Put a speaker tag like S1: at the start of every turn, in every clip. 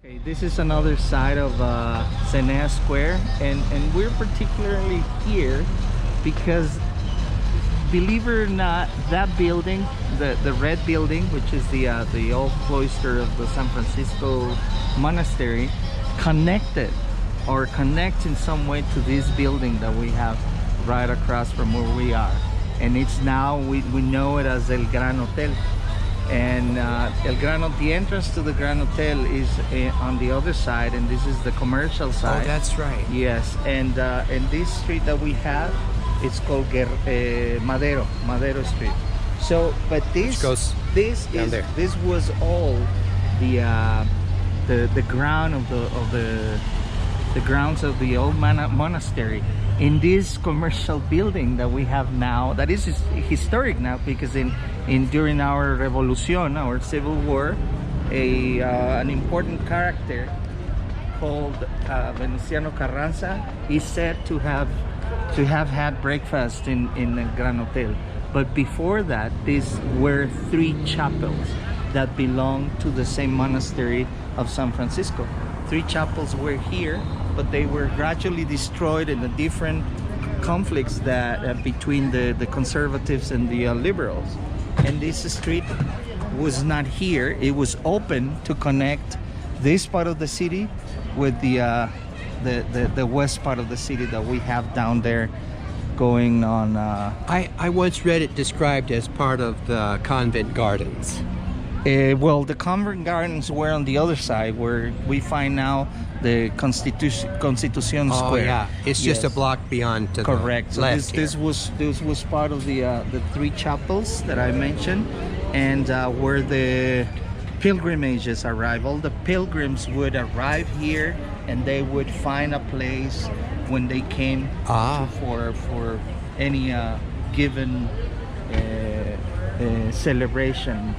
S1: Okay, this is another side of Cenea Square, and we're particularly here because, believe it or not, that building, the red building, which is the old cloister of the San Francisco monastery, connected or connects in some way to this building that we have right across from where we are, and it's now we know it as El Gran Hotel. And the entrance to the Gran Hotel is on the other side, and this is the commercial side.
S2: Oh, that's right.
S1: Yes, and this street that we have, it's called Madero Street. So, but this
S2: goes down there.
S1: This was all the ground of the grounds of the old monastery. In this commercial building that we have now, that is historic now, because during our revolution, our civil war, an important character called Venustiano Carranza is said to have had breakfast in the Gran Hotel. But before that, these were 3 chapels that belonged to the same monastery of San Francisco. 3 chapels were here, but they were gradually destroyed in the different conflicts that between the conservatives and the liberals. And this street was not here. It was open to connect this part of the city with the west part of the city that we have down there going on.
S2: I once read it described as part of the Convent Gardens.
S1: Well, the Convent Gardens were on the other side, where we find now the Constitucion Square.
S2: Oh yeah, it's just a block beyond to
S1: correct.
S2: The
S1: so
S2: left
S1: this was part of the 3 chapels that I mentioned, and where the pilgrimages arrive. All the pilgrims would arrive here, and they would find a place when they came for any given celebration,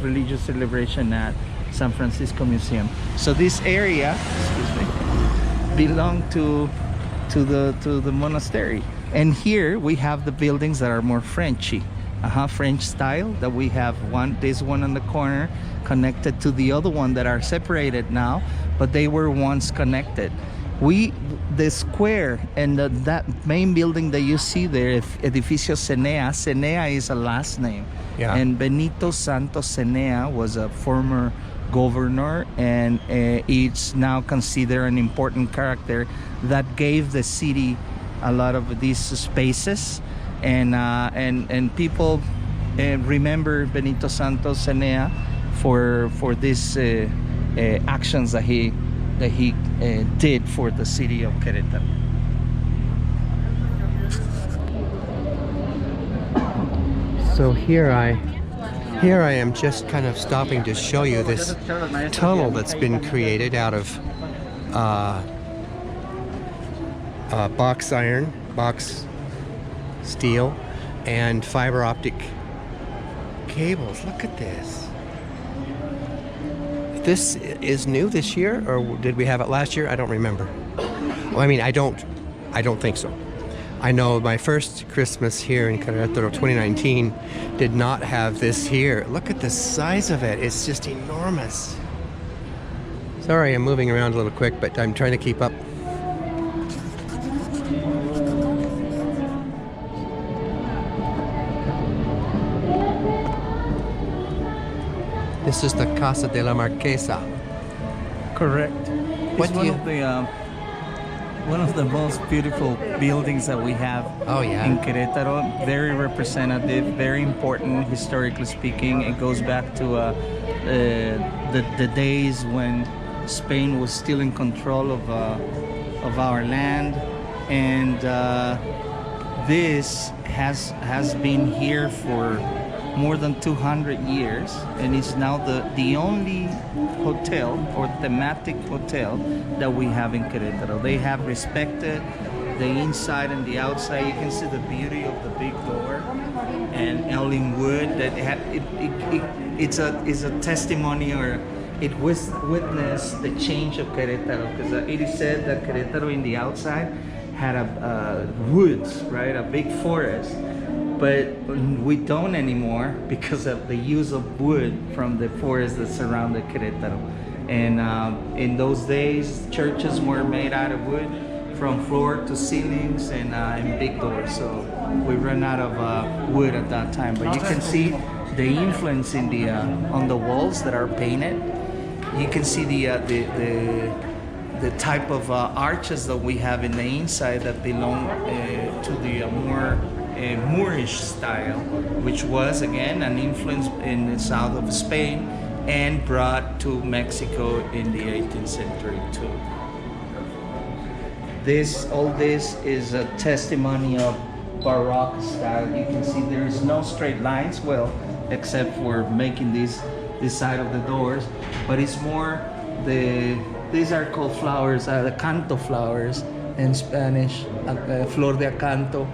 S1: religious celebration at San Francisco Museum. So this area, belonged to the monastery. And here we have the buildings that are more Frenchy, French style. That we have this one on the corner connected to the other one that are separated now, but they were once connected. The square and that main building that you see there, Edificio Cenea is a last name.
S2: Yeah.
S1: And Benito Santos Cenea was a former governor, and it's now considered an important character that gave the city a lot of these spaces, and people remember Benito Santos Cenea for these actions that he did for the city of Querétaro.
S2: So here I am just kind of stopping to show you this tunnel that's been created out of box steel, and fiber optic cables. Look at this. This is new this year, or did we have it last year? I don't remember. Well, I mean, I don't think so. I know my first Christmas here in Querétaro 2019 did not have this here. Look at the size of it. It's just enormous. Sorry, I'm moving around a little quick, but I'm trying to keep up. This is the Casa de la Marquesa.
S1: Correct.
S2: What
S1: It's
S2: do you...
S1: one of the most beautiful buildings that we have in Querétaro. Very representative, very important historically speaking. It goes back to the days when Spain was still in control of our land, and this has been here for more than 200 years, and it's now the only hotel or thematic hotel that we have in Querétaro. They have respected the inside and the outside. You can see the beauty of the big door and Elling wood that it's a testimony, or it witnessed the change of Querétaro, because it is said that Querétaro in the outside had a woods, right, a big forest. But we don't anymore because of the use of wood from the forest that surrounded Querétaro. And in those days, churches were made out of wood from floor to ceilings and big doors. So we ran out of wood at that time. But you can see the influence in the on the walls that are painted. You can see the type of arches that we have in the inside that belong to the more Moorish style, which was again an influence in the south of Spain and brought to Mexico in the 18th century too. All this is a testimony of Baroque style. You can see there is no straight lines, well, except for making this side of the doors, but it's more these are called flowers, the canto flowers in Spanish, flor de acanto,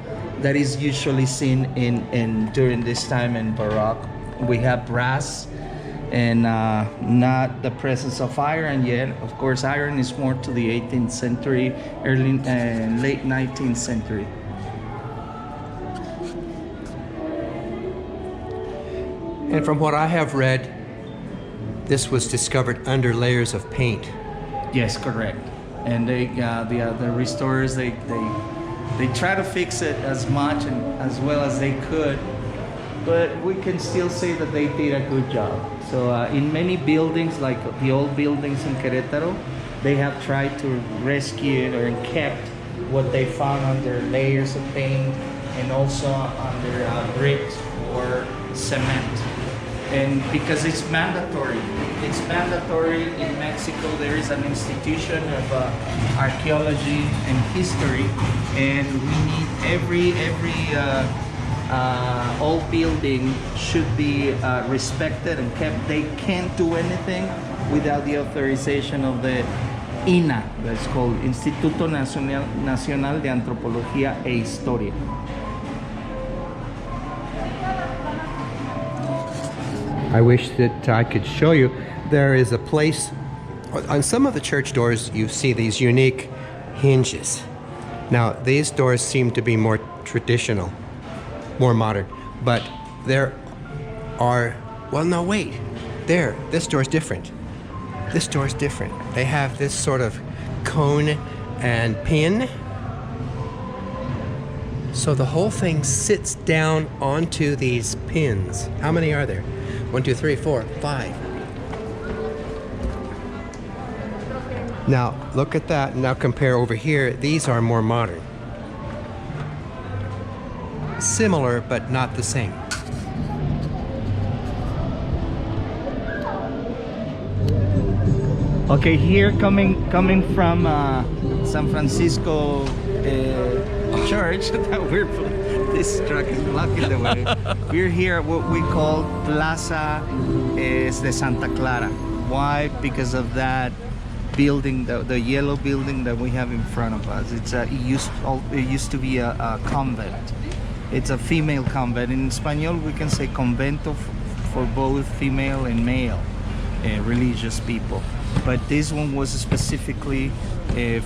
S1: that is usually seen in during this time in Baroque. We have brass and not the presence of iron yet. Of course, iron is more to the 18th century, early late 19th century.
S2: And from what I have read, this was discovered under layers of paint.
S1: Yes, correct. And they, the restorers, they try to fix it as much and as well as they could, but we can still say that they did a good job. So in many buildings, like the old buildings in Querétaro, they have tried to rescue or kept what they found under layers of paint and also under bricks or cement. And because it's mandatory in Mexico. There is an institution of archaeology and history, and we need every old building should be respected and kept. They can't do anything without the authorization of the INA, that's called Instituto Nacional de Antropología e Historia.
S2: I wish that I could show you. There is a place, on some of the church doors you see these unique hinges. Now these doors seem to be more traditional, more modern, but there are, well no wait, this door is different. This door is different. They have this sort of cone and pin. So the whole thing sits down onto these pins. How many are there? 1, 2, 3, 4, 5. Now, look at that. Now compare over here. These are more modern. Similar, but not the same.
S1: Okay, here coming from San Francisco church that this truck is blocking the way. We're here at what we call Plaza de Santa Clara. Why? Because of that building, the yellow building that we have in front of us. It used to be a convent. It's a female convent. In Espanol, we can say convento for both female and male religious people. But this one was specifically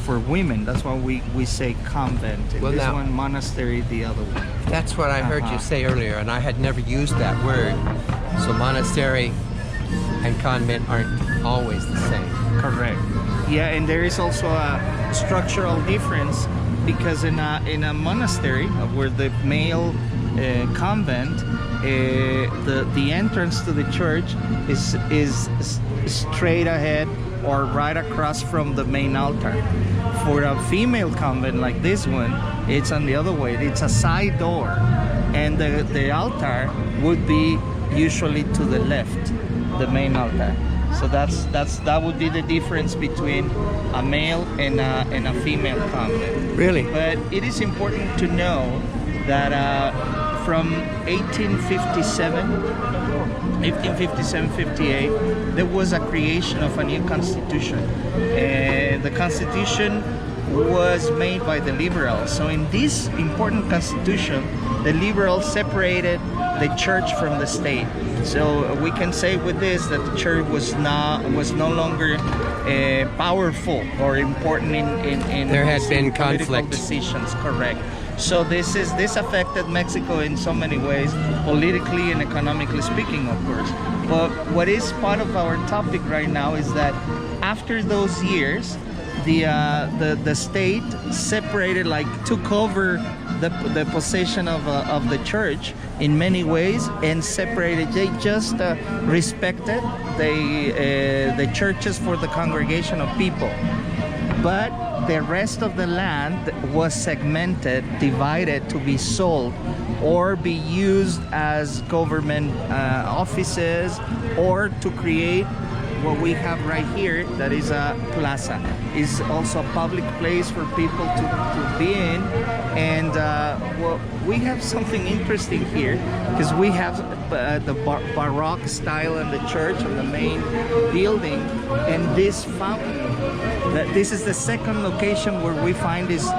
S1: for women. That's why we say convent. And
S2: well,
S1: this
S2: now,
S1: one monastery, the other one.
S2: That's what I heard you say earlier, and I had never used that word. So monastery and convent aren't always the same.
S1: Correct. Yeah, and there is also a structural difference because in a monastery where the male convent, the entrance to the church is straight ahead or right across from the main altar. For a female convent like this one, it's on the other way. It's a side door, and the altar would be usually to the left, the main altar. So that would be the difference between a male and a female convent.
S2: Really?
S1: But it is important to know that from 1857-58, there was a creation of a new constitution. The constitution was made by the liberals. So in this important constitution, the liberals separated the church from the state. So we can say with this that the church was no longer powerful or important in
S2: there had been
S1: political
S2: conflict
S1: decisions. Correct. So this affected Mexico in so many ways, politically and economically speaking, of course. But what is part of our topic right now is that after those years, the state separated, like took over the possession of the church in many ways and separated. They just respected the churches for the congregation of people, but the rest of the land was segmented, divided to be sold or be used as government offices, or to create what we have right here, that is a plaza. Is also a public place for people to be in. And well, we have something interesting here, because we have the Baroque style in the church, on the main building, and this fountain. This is the second location where we find this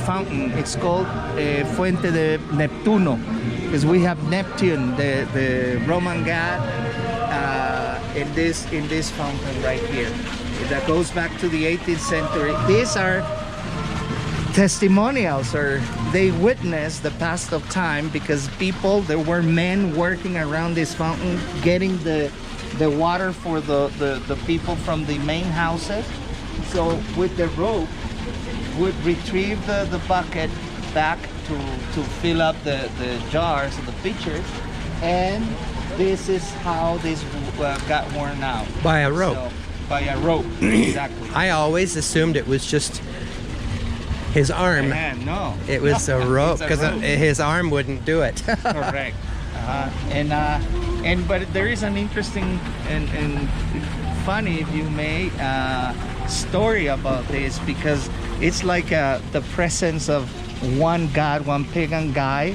S1: fountain. It's called Fuente de Neptuno, because we have Neptune, the Roman god, in this fountain right here. That goes back to the 18th century. These are testimonials, or they witness the past of time, because there were men working around this fountain, getting the water for the people from the main houses. So with the rope would retrieve the bucket back to fill up the jars or the pitchers, and this is how this got worn out.
S2: By a rope.
S1: So, by a rope, exactly.
S2: I always assumed it was just his arm.
S1: No.
S2: It was a rope, because his arm wouldn't do it.
S1: Correct. But there is an interesting and funny, if you may, story about this, because it's like the presence of one god, one pagan God,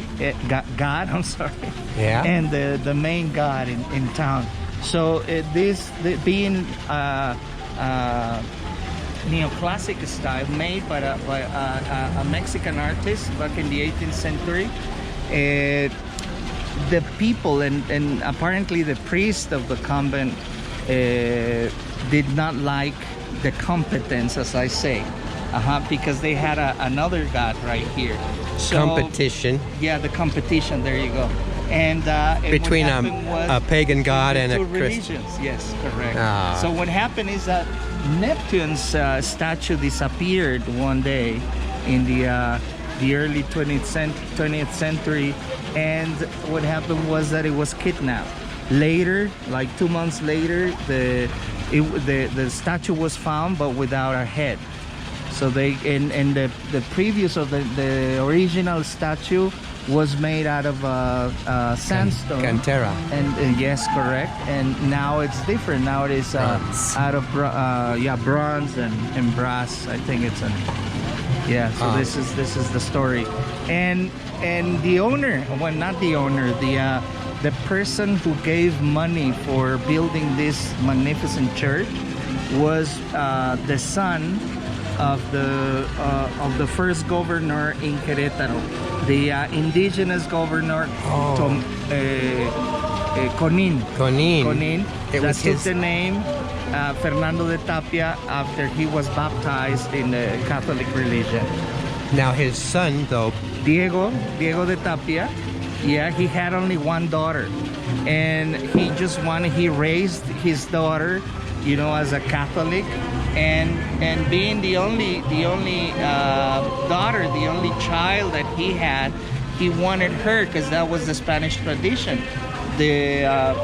S1: I'm sorry.
S2: Yeah.
S1: And the main god in town. So being neoclassic style, made by a Mexican artist back in the 18th century, the people and apparently the priest of the convent did not like the competence, as I say, because they had another god right here. So,
S2: competition.
S1: Yeah, the competition. There you go. And
S2: between a pagan god and a Christian.
S1: Yes, correct. So what happened is that Neptune's statue disappeared one day in the early 20th century, and what happened was that it was kidnapped. Later, like 2 months later, the statue was found, but without a head. So they and the previous of the original statue was made out of sandstone.
S2: Cantera.
S1: And yes, correct. And now it's different. Now it is out of bronze and brass. I think it's so this is the story. And the owner, well, not the owner, the person who gave money for building this magnificent church was the son of the first governor in Querétaro, the indigenous governor, Conin.
S2: It was
S1: took the name Fernando De Tapia after he was baptized in the Catholic religion.
S2: Now his son, though,
S1: Diego De Tapia, he had only one daughter, and he raised his daughter, as a Catholic, and being the only daughter, the only child that he had, he wanted her, because that was the Spanish tradition. The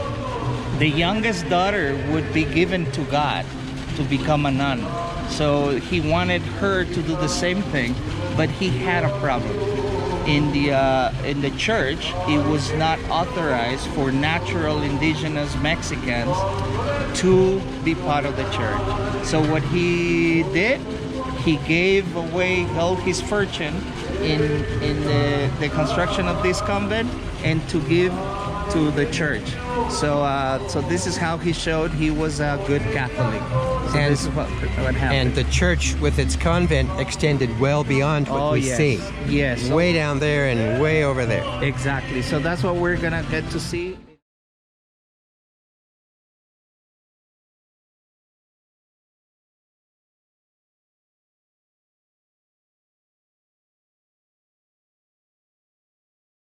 S1: youngest daughter would be given to God to become a nun. So he wanted her to do the same thing, but he had a problem. In the church, it was not authorized for natural indigenous Mexicans to be part of the church. So what he did, he gave away all his fortune in the construction of this convent and to give to the church. So this is how he showed he was a good Catholic. So this is what happened.
S2: And the church with its convent extended well beyond what we see.
S1: Yes.
S2: Way down there and way over there.
S1: Exactly. So that's what we're gonna get to see.